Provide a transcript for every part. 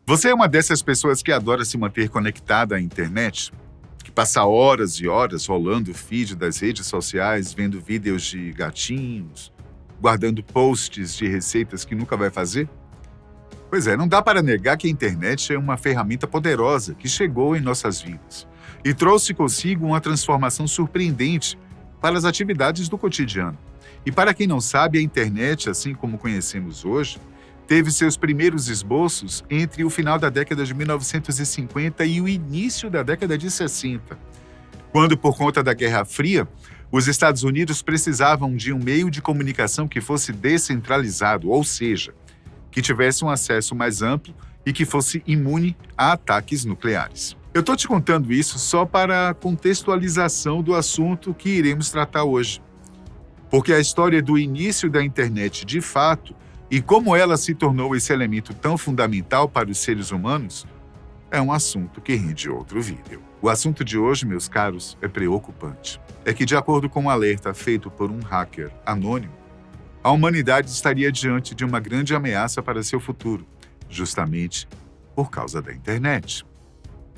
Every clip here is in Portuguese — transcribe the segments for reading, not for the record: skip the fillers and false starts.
Você é uma dessas pessoas que adora se manter conectada à internet? Que passa horas e horas rolando o feed das redes sociais, vendo vídeos de gatinhos, guardando posts de receitas que nunca vai fazer? Pois é, não dá para negar que a internet é uma ferramenta poderosa que chegou em nossas vidas e trouxe consigo uma transformação surpreendente para as atividades do cotidiano. E para quem não sabe, a internet, assim como conhecemos hoje, teve seus primeiros esboços entre o final da década de 1950 e o início da década de 60, quando, por conta da Guerra Fria, os Estados Unidos precisavam de um meio de comunicação que fosse descentralizado, ou seja, que tivesse um acesso mais amplo e que fosse imune a ataques nucleares. Eu estou te contando isso só para a contextualização do assunto que iremos tratar hoje, porque a história do início da internet, de fato, e como ela se tornou esse elemento tão fundamental para os seres humanos, é um assunto que rende outro vídeo. O assunto de hoje, meus caros, é preocupante. É que, de acordo com um alerta feito por um hacker anônimo, a humanidade estaria diante de uma grande ameaça para seu futuro, justamente por causa da internet.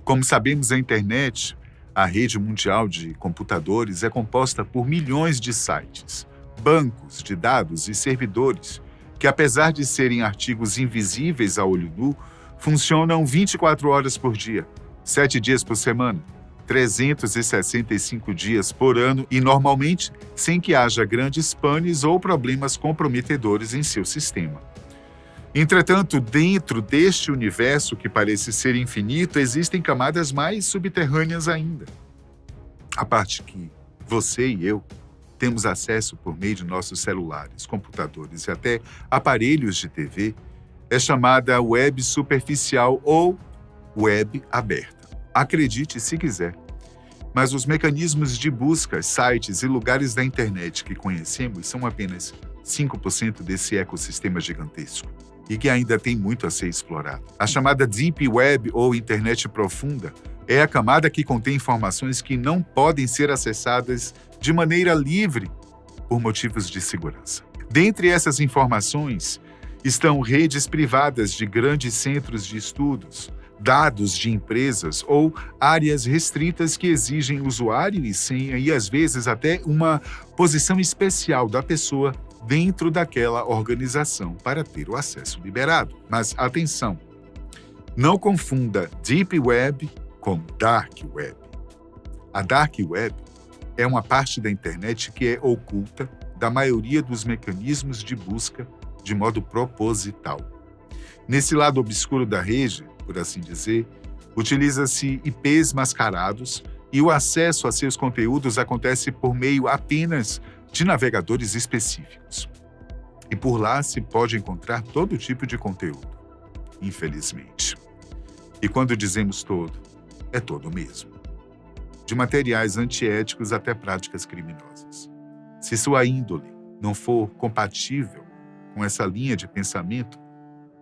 Como sabemos, a internet, a rede mundial de computadores, é composta por milhões de sites, bancos de dados e servidores, que, apesar de serem artigos invisíveis a olho nu, funcionam 24 horas por dia, 7 dias por semana, 365 dias por ano e, normalmente, sem que haja grandes panes ou problemas comprometedores em seu sistema. Entretanto, dentro deste universo que parece ser infinito, existem camadas mais subterrâneas ainda. A parte que você e eu temos acesso por meio de nossos celulares, computadores e até aparelhos de TV, é chamada web superficial ou web aberta. Acredite se quiser, mas os mecanismos de busca, sites e lugares da internet que conhecemos são apenas 5% desse ecossistema gigantesco e que ainda tem muito a ser explorado. A chamada Deep Web ou Internet Profunda é a camada que contém informações que não podem ser acessadas de maneira livre por motivos de segurança. Dentre essas informações estão redes privadas de grandes centros de estudos, dados de empresas ou áreas restritas que exigem usuário e senha e, às vezes, até uma posição especial da pessoa dentro daquela organização para ter o acesso liberado. Mas, atenção, não confunda Deep Web com Dark Web. A Dark Web é uma parte da internet que é oculta da maioria dos mecanismos de busca de modo proposital. Nesse lado obscuro da rede, por assim dizer, utiliza-se IPs mascarados e o acesso a seus conteúdos acontece por meio apenas de navegadores específicos. E por lá se pode encontrar todo tipo de conteúdo, infelizmente. E quando dizemos todo, é todo mesmo. De materiais antiéticos até práticas criminosas. Se sua índole não for compatível com essa linha de pensamento,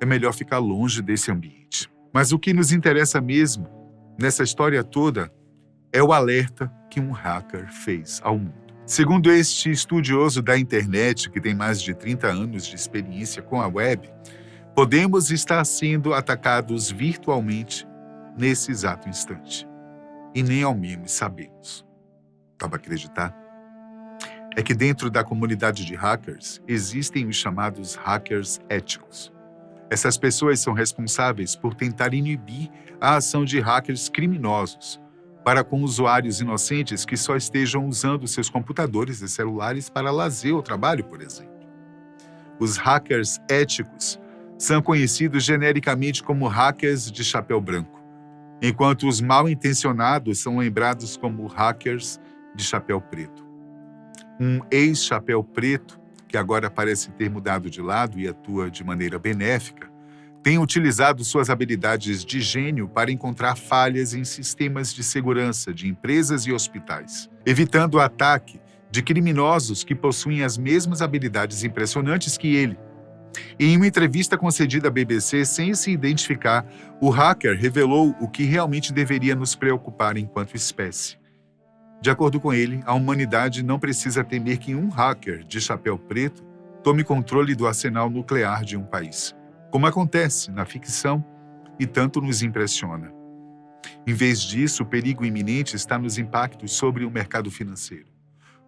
é melhor ficar longe desse ambiente. Mas o que nos interessa mesmo, nessa história toda, é o alerta que um hacker fez ao mundo. Segundo este estudioso da internet, que tem mais de 30 anos de experiência com a web, podemos estar sendo atacados virtualmente nesse exato instante. E nem ao menos sabemos. Dá para acreditar? É que dentro da comunidade de hackers existem os chamados hackers éticos. Essas pessoas são responsáveis por tentar inibir a ação de hackers criminosos para com usuários inocentes que só estejam usando seus computadores e celulares para lazer ou trabalho, por exemplo. Os hackers éticos são conhecidos genericamente como hackers de chapéu branco, enquanto os mal-intencionados são lembrados como hackers de chapéu preto. Um ex-chapéu preto, que agora parece ter mudado de lado e atua de maneira benéfica, tem utilizado suas habilidades de gênio para encontrar falhas em sistemas de segurança de empresas e hospitais, evitando o ataque de criminosos que possuem as mesmas habilidades impressionantes que ele. Em uma entrevista concedida à BBC, sem se identificar, o hacker revelou o que realmente deveria nos preocupar enquanto espécie. De acordo com ele, a humanidade não precisa temer que um hacker de chapéu preto tome controle do arsenal nuclear de um país. Como acontece na ficção, e tanto nos impressiona. Em vez disso, o perigo iminente está nos impactos sobre o mercado financeiro,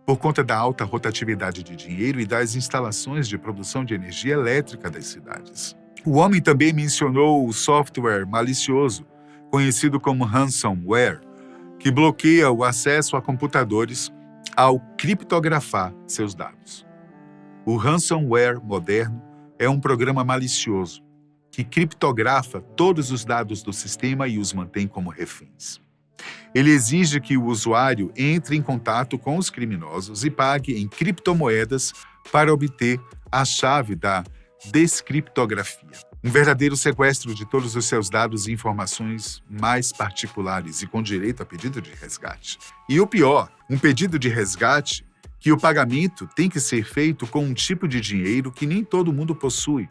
por conta da alta rotatividade de dinheiro e das instalações de produção de energia elétrica das cidades. O homem também mencionou o software malicioso, conhecido como ransomware, que bloqueia o acesso a computadores ao criptografar seus dados. O ransomware moderno é um programa malicioso que criptografa todos os dados do sistema e os mantém como reféns. Ele exige que o usuário entre em contato com os criminosos e pague em criptomoedas para obter a chave da descriptografia. Um verdadeiro sequestro de todos os seus dados e informações mais particulares e com direito a pedido de resgate. E o pior, um pedido de resgate que o pagamento tem que ser feito com um tipo de dinheiro que nem todo mundo possui,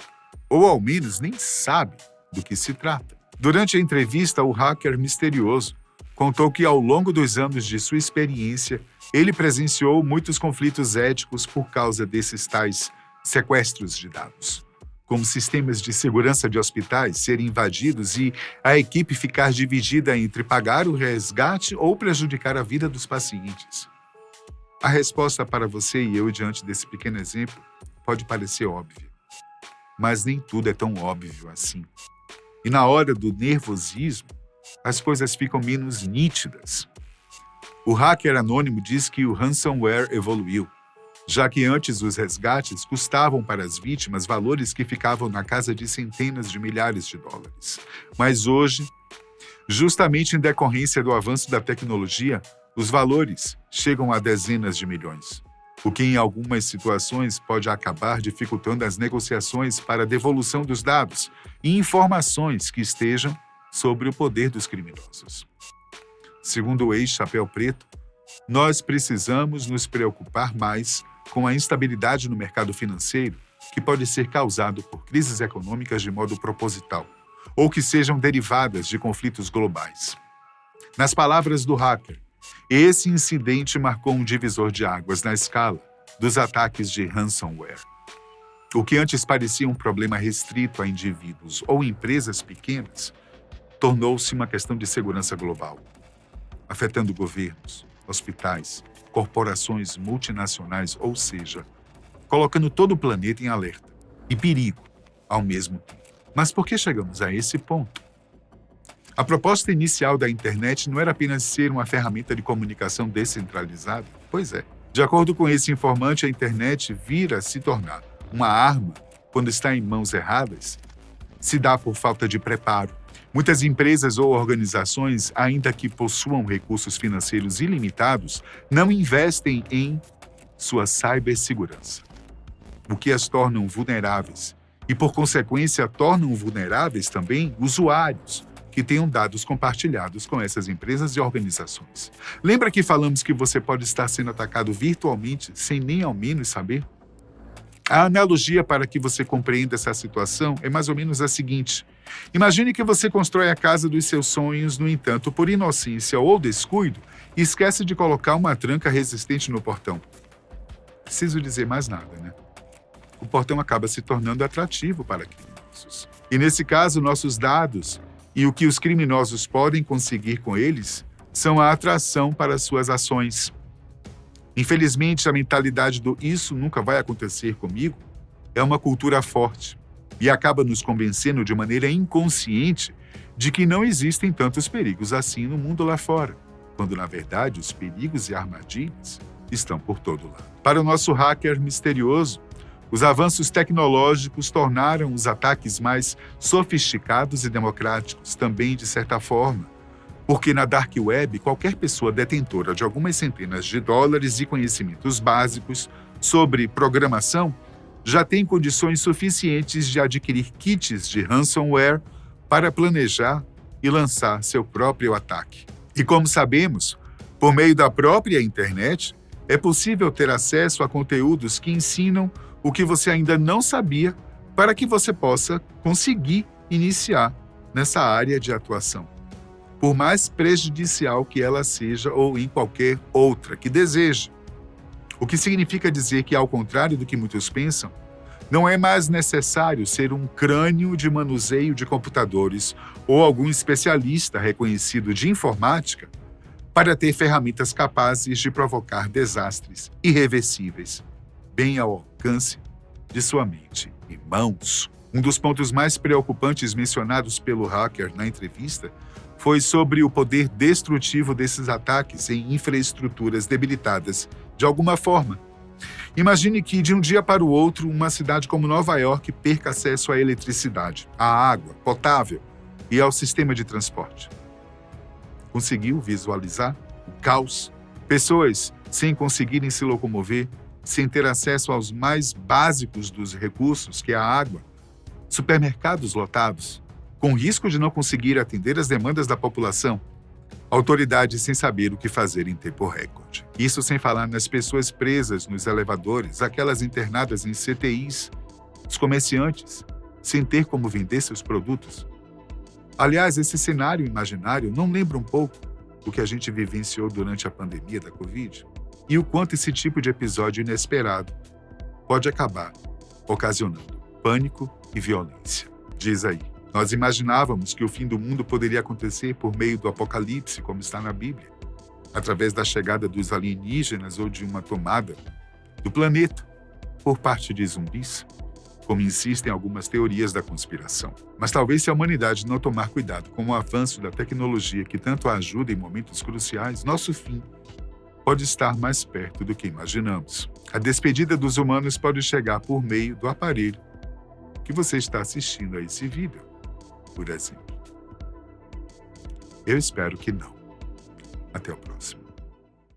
ou ao menos nem sabe do que se trata. Durante a entrevista, o hacker misterioso contou que ao longo dos anos de sua experiência, ele presenciou muitos conflitos éticos por causa desses tais sequestros de dados, como sistemas de segurança de hospitais serem invadidos e a equipe ficar dividida entre pagar o resgate ou prejudicar a vida dos pacientes. A resposta para você e eu diante desse pequeno exemplo pode parecer óbvia, mas nem tudo é tão óbvio assim. E na hora do nervosismo, as coisas ficam menos nítidas. O hacker anônimo diz que o ransomware evoluiu, já que antes os resgates custavam para as vítimas valores que ficavam na casa de centenas de milhares de dólares. Mas hoje, justamente em decorrência do avanço da tecnologia, os valores chegam a dezenas de milhões, o que em algumas situações pode acabar dificultando as negociações para a devolução dos dados e informações que estejam sobre o poder dos criminosos. Segundo o ex-Chapéu Preto, nós precisamos nos preocupar mais com a instabilidade no mercado financeiro que pode ser causado por crises econômicas de modo proposital ou que sejam derivadas de conflitos globais. Nas palavras do hacker, esse incidente marcou um divisor de águas na escala dos ataques de ransomware. O que antes parecia um problema restrito a indivíduos ou empresas pequenas, tornou-se uma questão de segurança global, afetando governos, hospitais, corporações multinacionais, ou seja, colocando todo o planeta em alerta e perigo ao mesmo tempo. Mas por que chegamos a esse ponto? A proposta inicial da internet não era apenas ser uma ferramenta de comunicação descentralizada? Pois é. De acordo com esse informante, a internet vira a se tornar uma arma quando está em mãos erradas. Se dá por falta de preparo. Muitas empresas ou organizações, ainda que possuam recursos financeiros ilimitados, não investem em sua cibersegurança, o que as tornam vulneráveis e, por consequência, tornam vulneráveis também usuários que tenham dados compartilhados com essas empresas e organizações. Lembra que falamos que você pode estar sendo atacado virtualmente sem nem ao menos saber? A analogia para que você compreenda essa situação é mais ou menos a seguinte. Imagine que você constrói a casa dos seus sonhos, no entanto, por inocência ou descuido, esquece de colocar uma tranca resistente no portão. Preciso dizer mais nada, né? O portão acaba se tornando atrativo para criminosos. E nesse caso, nossos dados e o que os criminosos podem conseguir com eles são a atração para suas ações. Infelizmente, a mentalidade do "isso nunca vai acontecer comigo" é uma cultura forte e acaba nos convencendo de maneira inconsciente de que não existem tantos perigos assim no mundo lá fora, quando, na verdade, os perigos e armadilhas estão por todo lado. Para o nosso hacker misterioso, os avanços tecnológicos tornaram os ataques mais sofisticados e democráticos também, de certa forma, porque na Dark Web, qualquer pessoa detentora de algumas centenas de dólares e conhecimentos básicos sobre programação já tem condições suficientes de adquirir kits de ransomware para planejar e lançar seu próprio ataque. E como sabemos, por meio da própria internet, é possível ter acesso a conteúdos que ensinam o que você ainda não sabia para que você possa conseguir iniciar nessa área de atuação, por mais prejudicial que ela seja ou em qualquer outra que deseje. O que significa dizer que, ao contrário do que muitos pensam, Não é mais necessário ser um crânio de manuseio de computadores ou algum especialista reconhecido de informática para ter ferramentas capazes de provocar desastres irreversíveis, bem ao alcance de sua mente e mãos. Um dos pontos mais preocupantes mencionados pelo hacker na entrevista foi sobre o poder destrutivo desses ataques em infraestruturas debilitadas de alguma forma. Imagine que, de um dia para o outro, uma cidade como Nova York perca acesso à eletricidade, à água potável e ao sistema de transporte. Conseguiu visualizar o caos? Pessoas sem conseguirem se locomover, sem ter acesso aos mais básicos dos recursos, que é a água, supermercados lotados, com risco de não conseguir atender as demandas da população, autoridades sem saber o que fazer em tempo recorde. Isso sem falar nas pessoas presas nos elevadores, aquelas internadas em CTIs, os comerciantes, sem ter como vender seus produtos. Aliás, esse cenário imaginário não lembra um pouco o que a gente vivenciou durante a pandemia da Covid? E o quanto esse tipo de episódio inesperado pode acabar ocasionando pânico e violência. Diz aí, nós imaginávamos que o fim do mundo poderia acontecer por meio do apocalipse, como está na Bíblia, através da chegada dos alienígenas ou de uma tomada do planeta por parte de zumbis, como insistem algumas teorias da conspiração. Mas talvez se a humanidade não tomar cuidado com o avanço da tecnologia que tanto ajuda em momentos cruciais, nosso fim pode estar mais perto do que imaginamos. A despedida dos humanos pode chegar por meio do aparelho que você está assistindo a esse vídeo, por exemplo. Eu espero que não. Até o próximo.